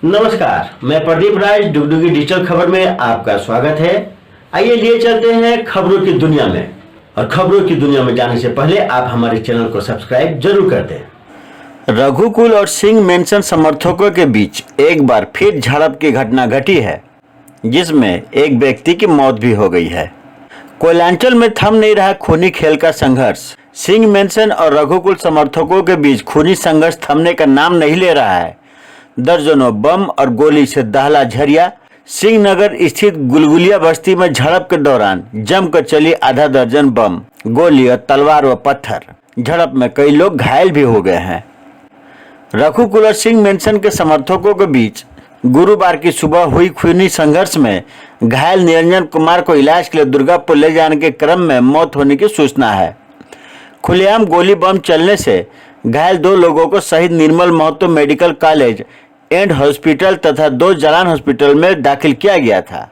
नमस्कार, मैं प्रदीप राज डुगडुगी डिजिटल खबर में आपका स्वागत है। आइए लिए चलते हैं खबरों की दुनिया में। और खबरों की दुनिया में जाने से पहले आप हमारे चैनल को सब्सक्राइब जरूर कर दें। रघुकुल और सिंह मेंशन समर्थकों के बीच एक बार फिर झड़प की घटना घटी है, जिसमें एक व्यक्ति की मौत भी हो गई है। कोयलांचल में थम नहीं रहा खूनी खेल का संघर्ष। सिंह मेंशन और रघुकुल समर्थकों के बीच खूनी संघर्ष थमने का नाम नहीं ले रहा है। दर्जनों बम और गोली से दहला झरिया। सिंह नगर स्थित गुलगुलिया बस्ती में झड़प के दौरान जमकर चली आधा दर्जन बम, गोली और तलवार व पत्थर। झड़प में कई लोग घायल भी हो गए हैं। रघुकुल और सिंह मेंशन के समर्थकों के बीच गुरुवार की सुबह हुई खूनी संघर्ष में घायल निरंजन कुमार को इलाज के लिए दुर्गापुर ले जाने के क्रम में मौत होने की सूचना है। खुलेआम गोली बम चलने से घायल 2 लोगों को शहीद Nirmal Mahato medical college and hospital तथा 2 जलान हॉस्पिटल में दाखिल किया गया था।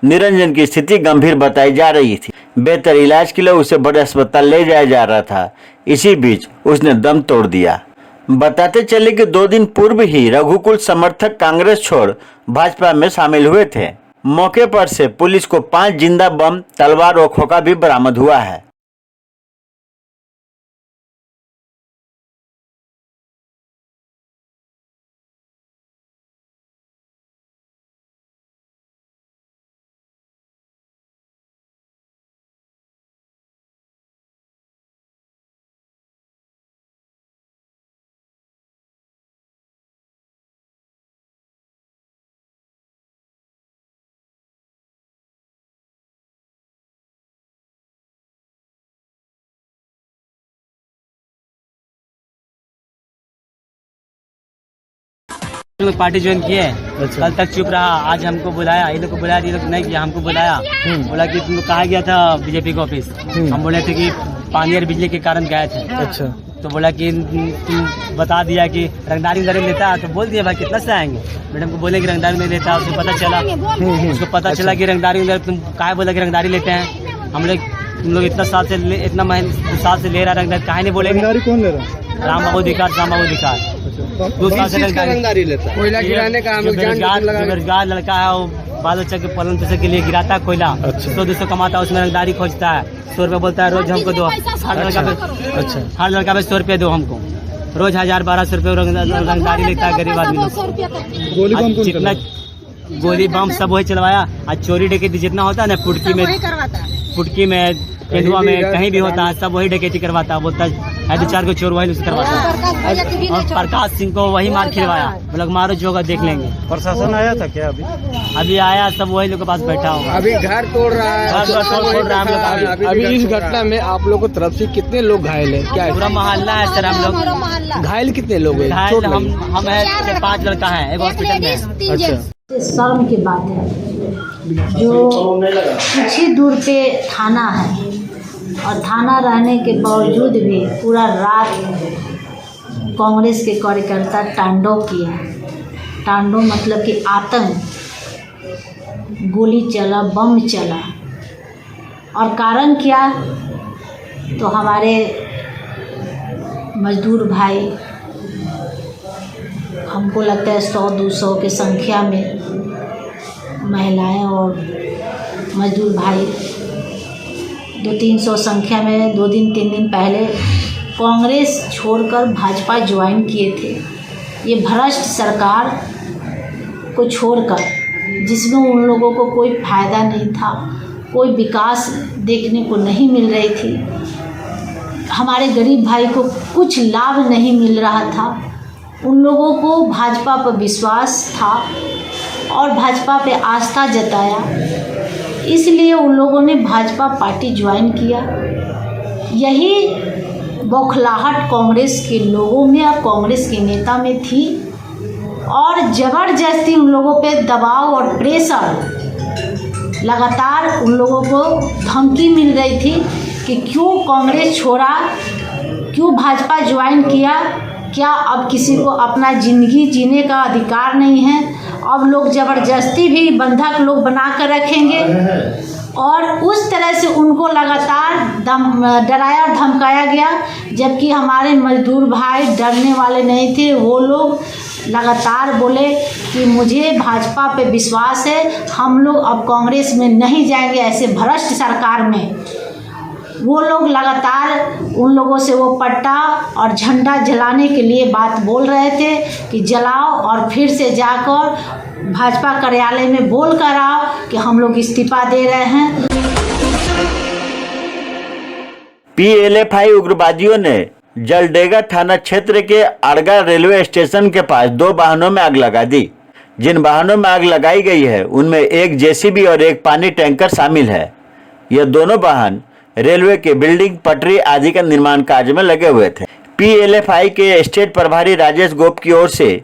निरंजन की स्थिति गंभीर बताई जा रही थी। बेहतर इलाज के लिए उसे बड़े अस्पताल ले जाया जा रहा था। इसी बीच उसने दम तोड़ दिया। बताते चले कि 2 दिन पूर्व ही रघुकुल समर्थक कांग्रेस छोड़ भाजपा में शामिल हुए थे। मौके पर से पुलिस को 5 जिंदा बम, तलवार और खोखा भी बरामद हुआ है। पार्टी ज्वाइन किए। अच्छा। कल तक चुप रहा, आज हमको बुलाया, ये लोग को बुलाया, ये लोग नहीं किया, हमको बुलाया। बोला कि तुम कहा गया था बीजेपी के ऑफिस। हम बोले थे कि पानी और बिजली के कारण गए थे। अच्छा। तो बोला कि तुम बता दिया कि रंगदारी उधर लेता, तो बोल दिया भाई कितना से आएंगे। मैडम को बोले कि रंगदारी नहीं लेता, उसको पता चला। उसको पता चला कि रंगदारी उधर, तुम कहा बोला कि रंगदारी लेते हैं। हम लोग तुम लोग इतना साल से ले रहा रंगदारी, कहा नहीं बोलेंगे। कौन ले रहा है? राम बाबू अधिकार, राम बाबू अधिकार। 2 साल से रंगदारी लेता है। कोयला गिराने का हम लोग बेरोजगार लड़का है, वो बाल बच्चा के पालन पोषण के लिए गिराता है कोयला। 100-200 कमाता है, उसमें रंगदारी खोजता है। 100 रुपये बोलता है रोज हमको दो। हर लड़का पे 100 रुपये दो हमको। रोज 1000-1200 रुपये रंगदारी लेता है गरीब आदमी। जितना गोली बम सब वही चलवाया। आज चोरी डकैती जितना होता है ना, फुटकी में केंदुआ में कहीं भी होता है, सब वही डकैती करवाता है। बोलता है 2-4 को चोर वही करवाता है। और प्रकाश सिंह को वही मार खिलवाया। बोला मारो जो होगा देख लेंगे। प्रशासन आया था क्या? अभी आया, सब वही लोग के पास बैठा हुआ। अभी घर तोड़ रहा है। अभी इस घटना में आप लोगों की तरफ से कितने लोग घायल हैं? क्या पूरा मोहल्ला है सर। हम लोग घायल कितने लोग हैं? घायल हम है 4-5 लड़का है एक हॉस्पिटल में। अच्छा। शर्म की बात है, जो कुछ ही दूर पे थाना है और थाना रहने के बावजूद भी पूरा रात कांग्रेस के कार्यकर्ता तांडव किए। तांडव मतलब कि आतंक, गोली चला, बम चला। और कारण क्या? तो हमारे मजदूर भाई, हमको लगता है 100-200 की संख्या में महिलाएं और मजदूर भाई 200-300 संख्या में 2 दिन 3 दिन पहले कांग्रेस छोड़कर भाजपा ज्वाइन किए थे। ये भ्रष्ट सरकार को छोड़कर, जिसमें उन लोगों को कोई फायदा नहीं था, कोई विकास देखने को नहीं मिल रही थी, हमारे गरीब भाई को कुछ लाभ नहीं मिल रहा था। उन लोगों को भाजपा पर विश्वास था और भाजपा पे आस्था जताया, इसलिए उन लोगों ने भाजपा पार्टी ज्वाइन किया। यही बौखलाहट कांग्रेस के लोगों में और कांग्रेस के नेता में थी और ज़बरदस्ती उन लोगों पे दबाव और प्रेशर, लगातार उन लोगों को धमकी मिल रही थी कि क्यों कांग्रेस छोड़ा, क्यों भाजपा ज्वाइन किया, क्या अब किसी को अपना ज़िंदगी जीने का अधिकार नहीं है? अब लोग ज़बरदस्ती भी बंधक लोग बना कर रखेंगे। और उस तरह से उनको लगातार डराया और धमकाया गया, जबकि हमारे मजदूर भाई डरने वाले नहीं थे। वो लोग लगातार बोले कि मुझे भाजपा पे विश्वास है, हम लोग अब कांग्रेस में नहीं जाएंगे, ऐसे भ्रष्ट सरकार में। वो लोग लगातार उन लोगों से वो पट्टा और झंडा जलाने के लिए बात बोल रहे थे कि जलाओ और फिर से जाकर भाजपा कार्यालय में बोल कर आओ कि हम लोग इस्तीफा दे रहे हैं। पीएलएफआई उग्रवादियों ने जलडेगा थाना क्षेत्र के अड़गा रेलवे स्टेशन के पास 2 वाहनों में आग लगा दी। जिन वाहनों में आग लगाई गई है उनमें एक जेसीबी और एक पानी टैंकर शामिल है। यह दोनों वाहन रेलवे के बिल्डिंग, पटरी आदि का निर्माण कार्य में लगे हुए थे। पीएलएफआई के स्टेट प्रभारी राजेश गोप की ओर से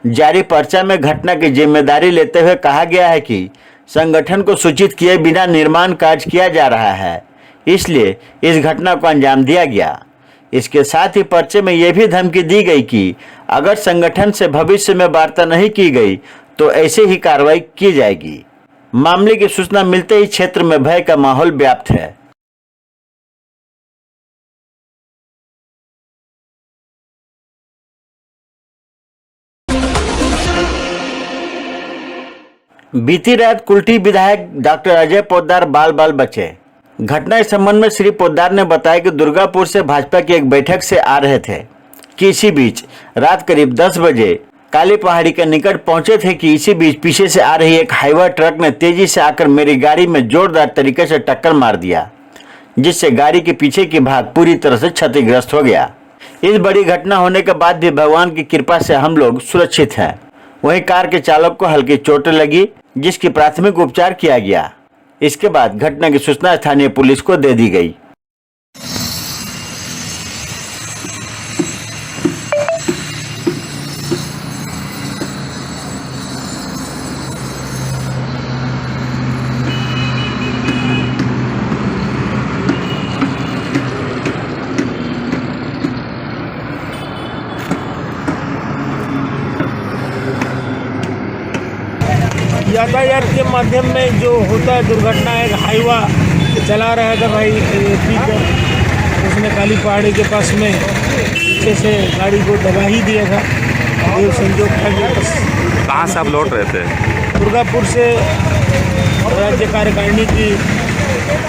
जारी पर्चा में घटना की जिम्मेदारी लेते हुए कहा गया है कि संगठन को सूचित किए बिना निर्माण कार्य किया जा रहा है, इसलिए इस घटना को अंजाम दिया गया। इसके साथ ही पर्चे में यह भी धमकी दी गई कि अगर संगठन से भविष्य में वार्ता नहीं की गई तो ऐसे ही कार्रवाई की जाएगी। मामले की सूचना मिलते ही क्षेत्र में भय का माहौल व्याप्त है। बीती रात कुल्टी विधायक डॉक्टर अजय पोद्दार बाल बाल बचे। घटना के संबंध में श्री पोद्दार ने बताया कि दुर्गापुर से भाजपा की एक बैठक से आ रहे थे कि इसी बीच रात करीब 10 बजे काली पहाड़ी के निकट पहुंचे थे कि इसी बीच पीछे से आ रही एक हाईवा ट्रक ने तेजी से आकर मेरी गाड़ी में जोरदार तरीके से टक्कर मार दिया, जिससे गाड़ी के पीछे की भाग पूरी तरह से क्षतिग्रस्त हो गया। इस बड़ी घटना होने के बाद भी भगवान की कृपा से हम लोग सुरक्षित हैं। वहीं कार के चालक को हल्की चोटें लगी, जिसकी प्राथमिक उपचार किया गया। इसके बाद घटना की सूचना स्थानीय पुलिस को दे दी गई। यातायात के माध्यम में जो होता है दुर्घटना, एक हाईवा चला रहा था भाई पीकर, उसने काली पहाड़ी के पास में पीछे से गाड़ी को दबा ही दिया था। और संजोग था कि कहाँ से आप लौट रहे थे? दुर्गापुर से राज्य कार्यकारिणी की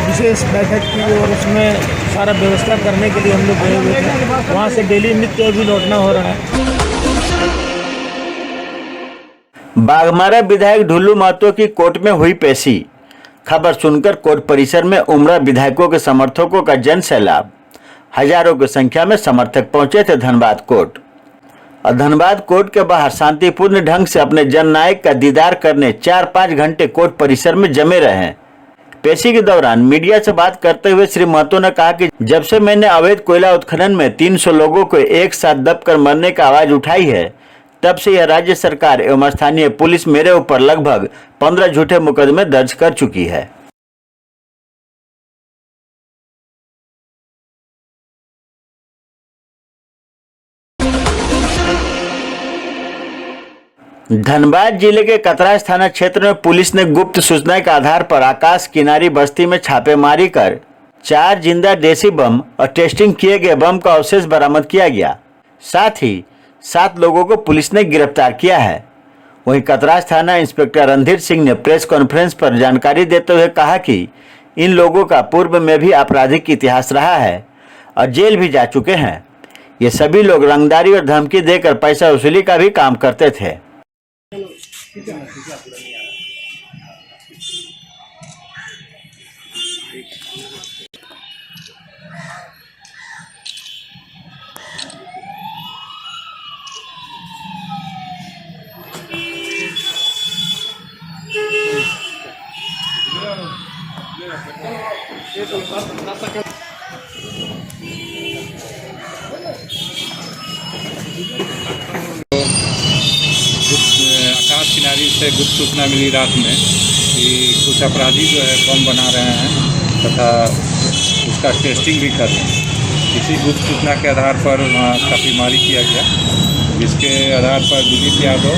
विशेष बैठक की और उसमें सारा व्यवस्था करने के लिए हम लोग गए हुए थे। वहाँ से डेली नित्य भी लौटना हो रहा है। बाघमारा विधायक ढुल्लू महतो की कोर्ट में हुई पेशी। खबर सुनकर कोर्ट परिसर में उमड़ा विधायकों के समर्थकों का जन सैलाब। हजारों की संख्या में समर्थक पहुंचे थे धनबाद कोर्ट। और धनबाद कोर्ट के बाहर शांतिपूर्ण ढंग से अपने जननायक का दीदार करने 4-5 घंटे कोर्ट परिसर में जमे रहे। पेशी के दौरान मीडिया से बात करते हुए श्री महतो ने कहा कि जब से मैंने अवैध कोयला उत्खनन में 300 लोगों को एक साथ दबकर मरने का आवाज उठाई है, तब से यह राज्य सरकार एवं स्थानीय पुलिस मेरे ऊपर लगभग 15 झूठे मुकदमे दर्ज कर चुकी है। धनबाद जिले के कतरास थाना क्षेत्र में पुलिस ने गुप्त सूचना के आधार पर आकाश किनारी बस्ती में छापेमारी कर 4 जिंदा देसी बम और टेस्टिंग किए गए बम का अवशेष बरामद किया गया। साथ ही 7 लोगों को पुलिस ने गिरफ्तार किया है। वहीं कतरास थाना इंस्पेक्टर रणधीर सिंह ने प्रेस कॉन्फ्रेंस पर जानकारी देते हुए कहा कि इन लोगों का पूर्व में भी आपराधिक इतिहास रहा है और जेल भी जा चुके हैं। ये सभी लोग रंगदारी और धमकी देकर पैसा वसूली का भी काम करते थे। आकाश किनारी से गुप्त सूचना मिली रात में कि कुछ अपराधी जो है बम बना रहे हैं तथा उसका टेस्टिंग भी कर रहे हैं। इसी गुप्त सूचना के आधार पर छापेमारी किया गया, जिसके आधार पर दिलीप यादव,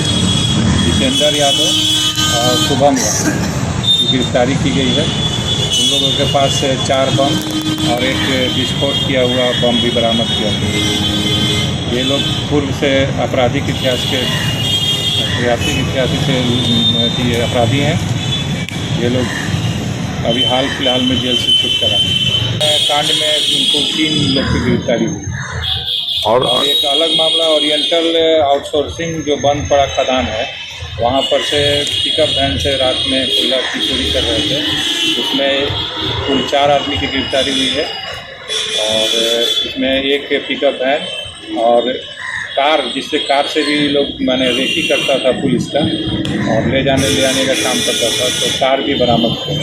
जितेंद्र यादव और शुभम यादव की गिरफ्तारी की गई है। उन लोगों के पास 4 बम और एक विस्फोट किया हुआ बम भी बरामद किया गया। ये लोग पूर्व से आपराधिक इतिहास के से अपराधी हैं। ये लोग अभी हाल फिलहाल में जेल से छूट कर आए। कांड में उनको 3 लोग की गिरफ्तारी हुई और एक अलग मामला ओरिएंटल आउटसोर्सिंग जो बंद पड़ा खदान है, वहाँ पर से पिकअप वैन से रात में कोयला की चोरी कर रहे थे। उसमें कुल 4 आदमी की गिरफ्तारी हुई है और इसमें एक पिकअप वैन और कार, जिससे कार से भी लोग माने रेकी करता था पुलिस का और ले आने का काम करता था, तो कार भी बरामद हुआ।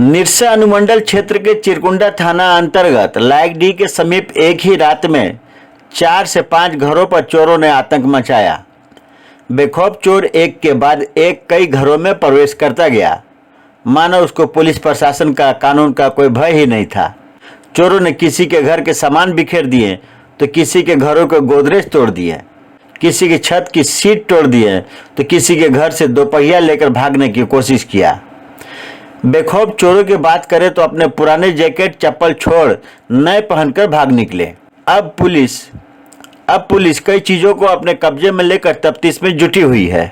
निरसा अनुमंडल क्षेत्र के चिरकुंडा थाना अंतर्गत लायकडी के समीप एक ही रात में 4 से 5 घरों पर चोरों ने आतंक मचाया। बेखौफ चोर एक के बाद एक कई घरों में प्रवेश करता गया, मानो उसको पुलिस प्रशासन का, कानून का कोई भय ही नहीं था। चोरों ने किसी के घर के सामान बिखेर दिए तो किसी के घरों के गोदरेज तोड़ दिए, किसी की छत की सीट तोड़ दिए तो किसी के घर से 2 पहिया लेकर भागने की कोशिश किया। बेखौफ चोरों की बात करें तो अपने पुराने जैकेट चप्पल छोड़ नए पहनकर भाग निकले। अब पुलिस कई चीजों को अपने कब्जे में लेकर तफ्तीश में जुटी हुई है।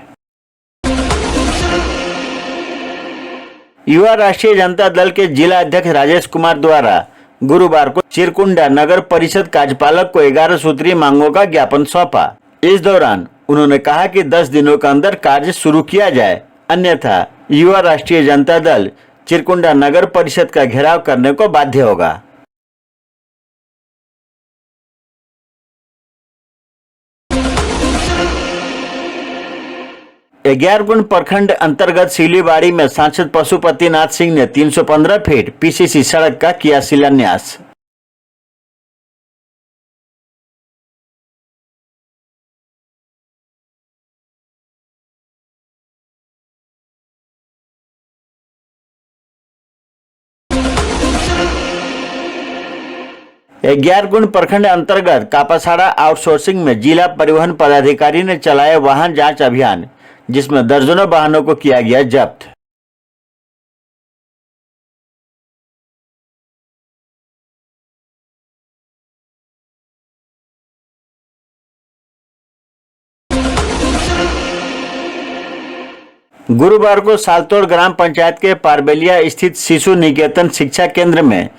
युवा राष्ट्रीय जनता दल के जिला अध्यक्ष राजेश कुमार द्वारा गुरुवार को चिरकुंडा नगर परिषद कार्यपालक को 11 सूत्रीय मांगों का ज्ञापन सौंपा। इस दौरान उन्होंने कहा कि 10 दिनों के अंदर कार्य शुरू किया जाए, अन्यथा युवा राष्ट्रीय जनता दल चिरकुंडा नगर परिषद का घेराव करने को बाध्य होगा। ग्यारकुंड प्रखंड अंतर्गत सिलीबाड़ी में सांसद पशुपतिनाथ सिंह ने 315 फीट पीसीसी सड़क का किया शिलान्यास। ग्यारकुंड प्रखंड अंतर्गत कापासाड़ा आउटसोर्सिंग में जिला परिवहन पदाधिकारी ने चलाया वाहन जांच अभियान, जिसमें दर्जनों वाहनों को किया गया जब्त। गुरुवार को सालतोड़ ग्राम पंचायत के पारबेलिया स्थित शिशु निकेतन शिक्षा केंद्र में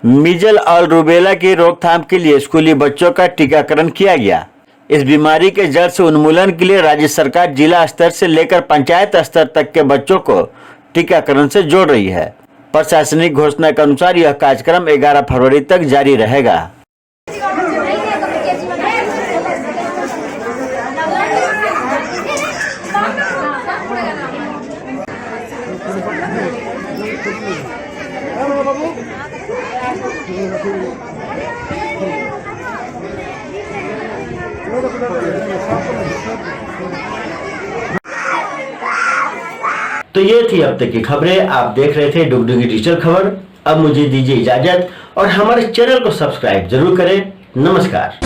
मीजल और रूबेला की रोकथाम के लिए स्कूली बच्चों का टीकाकरण किया गया। इस बीमारी के जड़ से उन्मूलन के लिए राज्य सरकार जिला स्तर से लेकर पंचायत स्तर तक के बच्चों को टीकाकरण से जोड़ रही है। प्रशासनिक घोषणा के अनुसार यह कार्यक्रम 11 फरवरी तक जारी रहेगा। तो ये थी अब तक की खबरें। आप देख रहे थे डुगडुगी डिजिटल खबर। अब मुझे दीजिए इजाजत और हमारे चैनल को सब्सक्राइब जरूर करें। नमस्कार।